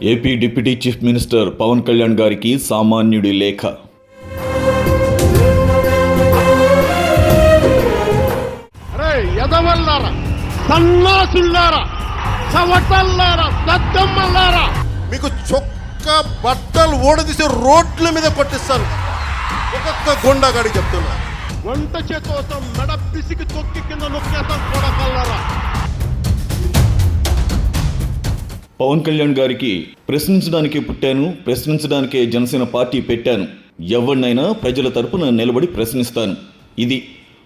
AP deputy chief minister Pawan Kalyan గారికి సామాన్యుడి లేఖ. మీకు చొక్క బట్టలు ఓడదీసి రోడ్ల మీద కొట్టిస్తాను. ఒక్కొక్క గుండాగాడి చెప్తున్నా, వంట చేతం మెడ పిసికి తొక్కి కింద నొక్కేస్తాం కొడకల్లారా. పవన్ కళ్యాణ్ గారికి ప్రశ్నించడానికే పుట్టాను, ప్రశ్నించడానికే జనసేన పార్టీ పెట్టాను, ఎవరినైనా ప్రజల తరపున నిలబడి ప్రశ్నిస్తాను. ఇది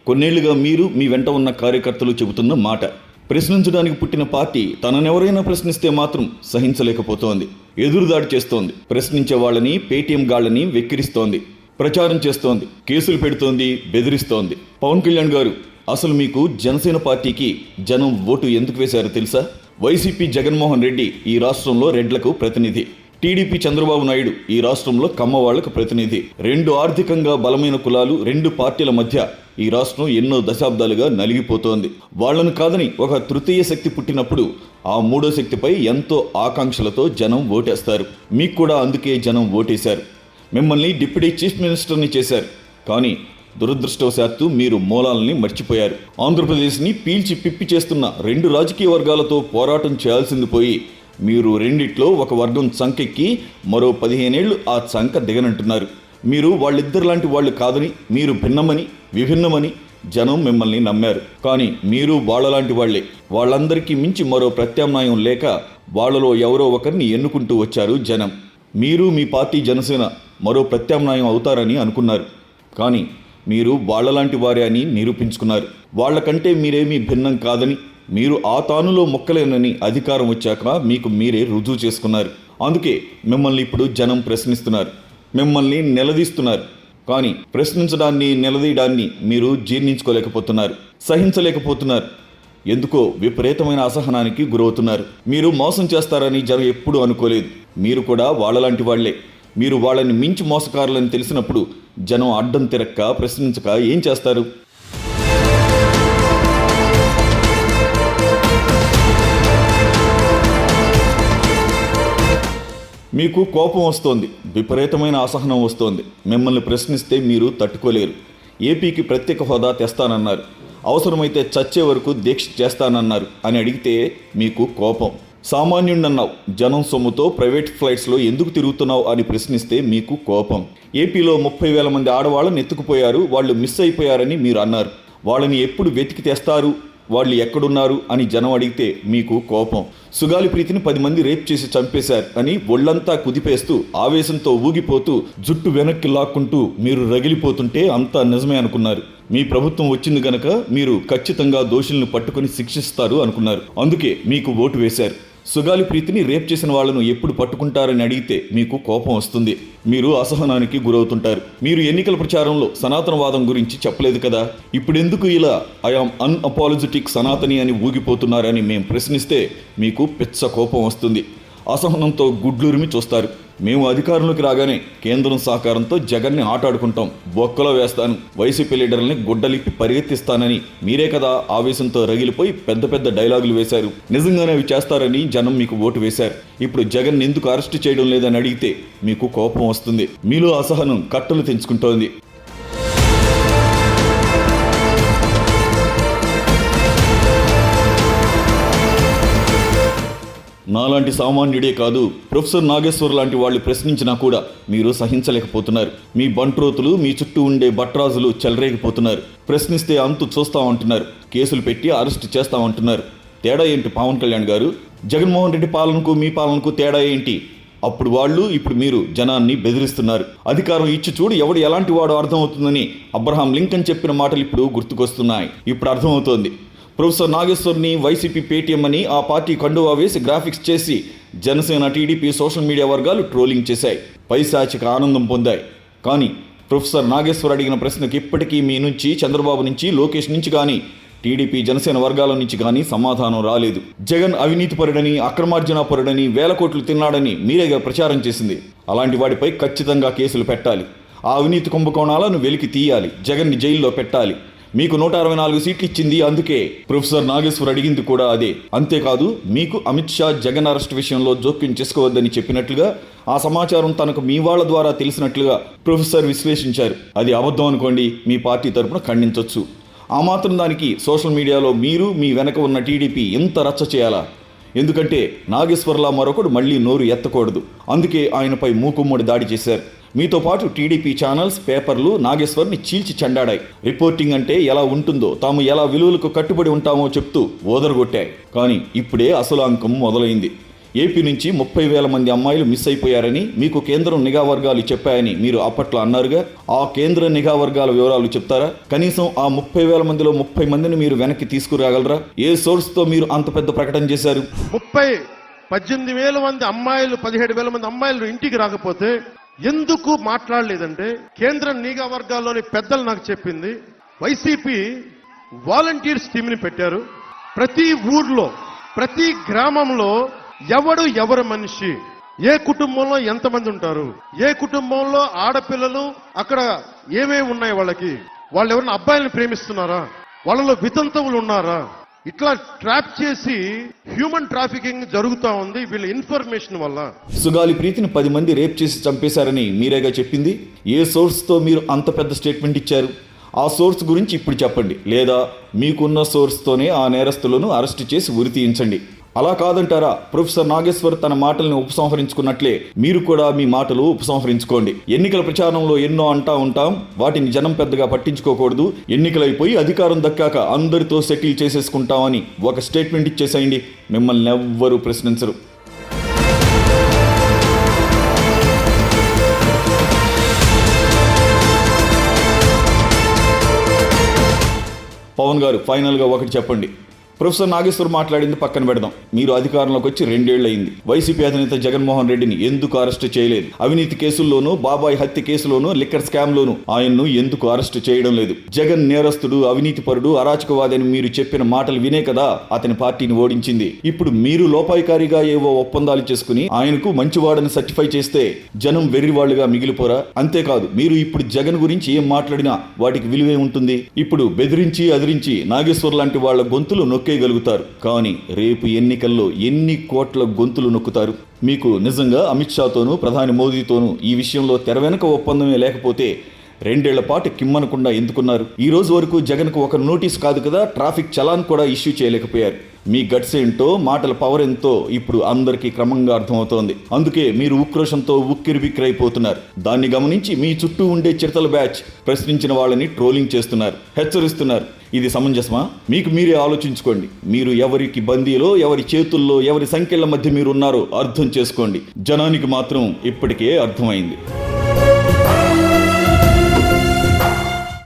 కొన్నేళ్లుగా మీరు మీ వెంట ఉన్న కార్యకర్తలు చెబుతున్న మాట. ప్రశ్నించడానికి పుట్టిన పార్టీ తననెవరైనా ప్రశ్నిస్తే మాత్రం సహించలేకపోతోంది, ఎదురుదాడి చేస్తోంది, ప్రశ్నించే వాళ్ళని పేటీఎం గాళ్ళని వెక్కిరిస్తోంది, ప్రచారం చేస్తోంది, కేసులు పెడుతోంది, బెదిరిస్తోంది. పవన్ కళ్యాణ్ గారు, అసలు మీకు జనసేన పార్టీకి జనం ఓటు ఎందుకు వేశారో తెలుసా? వైసీపీ జగన్మోహన్ రెడ్డి ఈ రాష్ట్రంలో రెడ్లకు ప్రతినిధి, టీడీపీ చంద్రబాబు నాయుడు ఈ రాష్ట్రంలో కమ్మవాళ్లకు ప్రతినిధి. రెండు ఆర్థికంగా బలమైన కులాలు, రెండు పార్టీల మధ్య ఈ రాష్ట్రం ఎన్నో దశాబ్దాలుగా నలిగిపోతోంది. వాళ్లను కాదని ఒక తృతీయ శక్తి పుట్టినప్పుడు ఆ మూడో శక్తిపై ఎంతో ఆకాంక్షలతో జనం ఓటేస్తారు. మీకు కూడా అందుకే జనం ఓటేశారు, మిమ్మల్ని డిప్యూటీ చీఫ్ మినిస్టర్ని చేశారు. కానీ దురదృష్టవశాత్తు మీరు మూలాలని మర్చిపోయారు. ఆంధ్రప్రదేశ్ని పీల్చి పిప్పి చేస్తున్న రెండు రాజకీయ వర్గాలతో పోరాటం చేయాల్సింది పోయి మీరు రెండిట్లో ఒక వర్గం చంకెక్కి మరో 15 ఏళ్లు ఆ చంక దిగనంటున్నారు. మీరు వాళ్ళిద్దరు లాంటి వాళ్ళు కాదని, మీరు భిన్నమని, విభిన్నమని జనం మిమ్మల్ని నమ్మారు. కానీ మీరు వాళ్ళలాంటి వాళ్లే. వాళ్ళందరికీ మించి మరో ప్రత్యామ్నాయం లేక వాళ్లలో ఎవరో ఒకరిని ఎన్నుకుంటూ వచ్చారు జనం. మీరు మీ పార్టీ జనసేన మరో ప్రత్యామ్నాయం అవుతారని అనుకున్నారు. కానీ మీరు వాళ్ళలాంటి వారే అని నిరూపించుకున్నారు. వాళ్లకంటే మీరేమీ భిన్నం కాదని, మీరు ఆ తానులో మొక్కలేనని అధికారం వచ్చాక మీకు మీరే రుజువు చేసుకున్నారు. అందుకే మిమ్మల్ని ఇప్పుడు జనం ప్రశ్నిస్తున్నారు, మిమ్మల్ని నిలదీస్తున్నారు. కానీ ప్రశ్నించడాన్ని, నిలదీయడాన్ని మీరు జీర్ణించుకోలేకపోతున్నారు, సహించలేకపోతున్నారు. ఎందుకో విపరీతమైన అసహనానికి గురవుతున్నారు. మీరు మోసం చేస్తారని జనం ఎప్పుడూ అనుకోలేదు. మీరు కూడా వాళ్ళలాంటి వాళ్లే. మీరు వాళ్ళని మించి మోసకారులని తెలిసినప్పుడు జనం అడ్డం తిరక్క, ప్రశ్నించక ఏం చేస్తారు? మీకు కోపం వస్తోంది, విపరీతమైన అసహనం వస్తోంది. మిమ్మల్ని ప్రశ్నిస్తే మీరు తట్టుకోలేరు. ఏపీకి ప్రత్యేక హోదా తెస్తానన్నారు, అవసరమైతే చచ్చే వరకు దీక్ష చేస్తానన్నారు అని అడిగితే మీకు కోపం. సామాన్యుడన్నావు, జనం సొమ్ముతో ప్రైవేట్ ఫ్లైట్స్లో ఎందుకు తిరుగుతున్నావు అని ప్రశ్నిస్తే మీకు కోపం. ఏపీలో 30,000 మంది ఆడవాళ్ళని ఎత్తుకుపోయారు, వాళ్ళు మిస్ అయిపోయారని మీరు అన్నారు. వాళ్ళని ఎప్పుడు వెతికి తెస్తారు, వాళ్ళు ఎక్కడున్నారు అని జనం అడిగితే మీకు కోపం. సుగాలి ప్రీతిని 10 మంది రేప్ చేసి చంపేశారు అని ఒళ్ళంతా కుదిపేస్తూ, ఆవేశంతో ఊగిపోతూ, జుట్టు వెనక్కి లాక్కుంటూ మీరు రగిలిపోతుంటే అంతా నిజమే అనుకున్నారు. మీ ప్రభుత్వం వచ్చింది గనక మీరు ఖచ్చితంగా దోషుల్ని పట్టుకుని శిక్షిస్తారు అనుకున్నారు. అందుకే మీకు ఓటు వేశారు. సుగాలి ప్రీతిని రేప్ చేసిన వాళ్లను ఎప్పుడు పట్టుకుంటారని అడిగితే మీకు కోపం వస్తుంది. మీరు అసహనానికి గురవుతుంటారు. మీరు ఎన్నికల ప్రచారంలో సనాతనవాదం గురించి చెప్పలేదు కదా, ఇప్పుడెందుకు ఇలా ఐఆమ్ అన్అపాలజెటిక్ సనాతని అని ఊగిపోతున్నారని మేము ప్రశ్నిస్తే మీకు పిచ్చ కోపం వస్తుంది. అసహనంతో గుడ్లూరిమి చూస్తారు. మేము అధికారంలోకి రాగానే కేంద్రం సహకారంతో జగన్ని ఆటాడుకుంటాం, బొక్కలో వేస్తాను, వైసీపీ లీడర్లని గుడ్డలిప్పి పరిగెత్తిస్తానని మీరే కదా ఆవేశంతో రగిలిపోయి పెద్ద పెద్ద డైలాగులు వేశారు. నిజంగానే అవి చేస్తారని జనం మీకు ఓటు వేశారు. ఇప్పుడు జగన్ ఎందుకు అరెస్ట్ చేయడం లేదని అడిగితే మీకు కోపం వస్తుంది. మీలో అసహనం కట్టలు తెంచుకుంటోంది. నాలాంటి సామాన్యుడే కాదు, ప్రొఫెసర్ నాగేశ్వర్ లాంటి వాళ్ళు ప్రశ్నించినా కూడా మీరు సహించలేకపోతున్నారు. మీ బంట్రోతులు, మీ చుట్టూ ఉండే బట్రాజులు చెలరేగిపోతున్నారు. ప్రశ్నిస్తే అంతు చూస్తామంటున్నారు, కేసులు పెట్టి అరెస్ట్ చేస్తామంటున్నారు. తేడా ఏంటి పవన్ కళ్యాణ్ గారు? జగన్మోహన్ రెడ్డి పాలనకు మీ పాలనకు తేడా ఏంటి? అప్పుడు వాళ్ళు, ఇప్పుడు మీరు జనాన్ని బెదిరిస్తున్నారు. అధికారం ఇచ్చి చూడు ఎవడు ఎలాంటి వాడో అర్థమవుతుందని అబ్రహాం లింకన్ చెప్పిన మాటలు ఇప్పుడు గుర్తుకొస్తున్నాయి. ఇప్పుడు అర్థమవుతోంది. ప్రొఫెసర్ నాగేశ్వర్ని వైసీపీ పేటీఎం అని ఆ పార్టీ కండువా వేసి గ్రాఫిక్స్ చేసి జనసేన, టీడీపీ సోషల్ మీడియా వర్గాలు ట్రోలింగ్ చేశాయి, పైశాచిక ఆనందం పొందాయి. కానీ ప్రొఫెసర్ నాగేశ్వర్ అడిగిన ప్రశ్నకి ఇప్పటికీ మీ నుంచి, చంద్రబాబు నుంచి, లోకేష్ నుంచి కానీ, టీడీపీ జనసేన వర్గాల నుంచి కానీ సమాధానం రాలేదు. జగన్ అవినీతిపరుడని, అక్రమార్జనాపరుడని, 1000 కోట్లు తిన్నాడని మీరేగా ప్రచారం చేసింది. అలాంటి వాడిపై ఖచ్చితంగా కేసులు పెట్టాలి. ఆ అవినీతి కుంభకోణాలను వెలికి తీయాలి, జగన్ని జైల్లో పెట్టాలి. మీకు 164 సీట్లు ఇచ్చింది అందుకే. ప్రొఫెసర్ నాగేశ్వర్ అడిగింది కూడా అదే. అంతేకాదు మీకు అమిత్ షా జగన్ అరెస్ట్ విషయంలో జోక్యం చేసుకోవద్దని చెప్పినట్లుగా ఆ సమాచారం తనకు మీ వాళ్ళ ద్వారా తెలిసినట్లుగా ప్రొఫెసర్ విశ్లేషించారు. అది అబద్ధం అనుకోండి, మీ పార్టీ తరపున ఖండించవచ్చు. ఆ మాత్రం దానికి సోషల్ మీడియాలో మీరు మీ వెనక ఉన్న టీడీపీ ఎంత రచ్చ చేయాలా? ఎందుకంటే నాగేశ్వర్లా మరొకడు మళ్ళీ నోరు ఎత్తకూడదు. అందుకే ఆయనపై మూకుమ్మడి దాడి చేశారు. మీతో పాటు టీడీపీ ఛానల్స్, పేపర్లు నాగేశ్వర్ని చీల్చి చెండాడాయి. రిపోర్టింగ్ అంటే ఎలా ఉంటుందో, తాము ఎలా విలువలకు కట్టుబడి ఉంటామో చెప్తూ ఓదరగొట్టాయి. కానీ ఇప్పుడే అసలు అంకం మొదలైంది. ఏపీ నుంచి 30,000 మంది అమ్మాయిలు మిస్ అయిపోయారని మీకు కేంద్రం నిఘా వర్గాలు చెప్పాయని మీరు అప్పట్లో అన్నారుగా. ఆ కేంద్ర నిఘా వర్గాల వివరాలు చెప్తారా? కనీసం ఆ 30,000 మందిలో 30 మందిని మీరు వెనక్కి తీసుకురాగలరా? ఏ సోర్స్తో మీరు అంత పెద్ద ప్రకటన చేశారు? 18,000 మంది అమ్మాయిలు, 17,000 మంది అమ్మాయిలు ఇంటికి రాకపోతే ఎందుకు మాట్లాడలేదంటే, కేంద్ర నిఘా వర్గాల్లోని పెద్దలు నాకు చెప్పింది, వైసీపీ వాలంటీర్స్ టీంని పెట్టారు. ప్రతి ఊర్లో, ప్రతి గ్రామంలో ఎవరు మనిషి, ఏ కుటుంబంలో ఎంతమంది ఉంటారు, ఏ కుటుంబంలో ఆడపిల్లలు, అక్కడ ఏమేమి ఉన్నాయి వాళ్ళకి, వాళ్ళు ఎవరైనా అబ్బాయిలను ప్రేమిస్తున్నారా, వాళ్ళలో వితంతువులు ఉన్నారా, ఇట్లా ట్రాప్ చేసి హ్యూమన్ ట్రాఫికింగ్ జరుగుతూ ఉంది వీళ్ళ ఇన్ఫర్మేషన్ వల్ల. సుగాలి ప్రీతిని 10 మంది రేప్ చేసి చంపేశారని మీరేగా చెప్పింది. ఏ సోర్స్తో మీరు అంత పెద్ద స్టేట్మెంట్ ఇచ్చారు? ఆ సోర్స్ గురించి ఇప్పుడు చెప్పండి, లేదా మీకున్న సోర్స్తోనే ఆ నేరస్తులను అరెస్ట్ చేసి ఉరి తీయించండి. అలా కాదంటారా? ప్రొఫెసర్ నాగేశ్వర్ తన మాటల్ని ఉపసంహరించుకున్నట్లే మీరు కూడా మీ మాటలు ఉపసంహరించుకోండి. ఎన్నికల ప్రచారంలో ఎన్నో అంటా ఉంటాం, వాటిని జనం పెద్దగా పట్టించుకోకూడదు. ఎన్నికలైపోయి అధికారం దక్కాక అందరితో సెటిల్ చేసేసుకుంటామని ఒక స్టేట్మెంట్ ఇచ్చేసేయండి. మిమ్మల్ని ఎవ్వరూ ప్రశ్నించరు. పవన్ గారు, ఫైనల్గా ఒకటి చెప్పండి. ప్రొఫెసర్ నాగేశ్వర్ మాట్లాడింది పక్కన పెడదాం. మీరు అధికారంలోకి వచ్చి 2 ఏళ్ళు అయింది. వైసీపీ అధినేత జగన్మోహన్ రెడ్డిని ఎందుకు అరెస్ట్ చేయలేదు? అవినీతి కేసుల్లోనూ, బాబాయ్ హత్య కేసులోనూ, లిక్కర్ స్కామ్లోనూ ఆయన్ను ఎందుకు అరెస్ట్ చేయడం లేదు? జగన్ నేరస్తుడు, అవినీతిపరుడు, అరాచకవాది అని మీరు చెప్పిన మాటలు వినే కదా అతని పార్టీని ఓడించింది. ఇప్పుడు మీరు లోపాయికారిగా ఏవో ఒప్పందాలు చేసుకుని ఆయనకు మంచివాడని సర్టిఫై చేస్తే జనం వెర్రివాళ్లుగా మిగిలిపోరా? అంతేకాదు, మీరు ఇప్పుడు జగన్ గురించి ఏం మాట్లాడినా వాటికి విలువే ఉంటుంది. ఇప్పుడు బెదిరించి అదిరించి నాగేశ్వర్ లాంటి వాళ్ళ గొంతులు నొక్కేయగలుగుతారు. కానీ రేపు ఎన్నికల్లో ఎన్ని కోట్ల గొంతులు నొక్కుతారు? మీకు నిజంగా అమిత్ షాతోనూ, ప్రధాని మోదీతోనూ ఈ విషయంలో తెర వెనక ఒప్పందమే లేకపోతే 2 ఏళ్ల పాటు కిమ్మనకుండా ఎందుకున్నారు? ఈ రోజు వరకు జగన్కు ఒక నోటీస్ కాదు కదా, ట్రాఫిక్ చలాన్ కూడా ఇష్యూ చేయలేకపోయారు. మీ గట్స్ ఏంటో, మాటల పవర్ ఎంతో ఇప్పుడు అందరికీ క్రమంగా అర్థమవుతోంది. అందుకే మీరు ఉక్రోషంతో ఉక్కిరిబిక్కిరైపోతున్నారు. దాన్ని గమనించి మీ చుట్టూ ఉండే చిడతల బ్యాచ్ ప్రశ్నించిన వాళ్ళని ట్రోలింగ్ చేస్తున్నారు, హెచ్చరిస్తున్నారు. ఇది సమంజసమా? మీకు మీరే ఆలోచించుకోండి. మీరు ఎవరికి బందీలో, ఎవరి చేతుల్లో, ఎవరి సంఖ్యల మధ్య మీరు ఉన్నారో అర్థం చేసుకోండి. జనానికి మాత్రం ఇప్పటికే అర్థమైంది.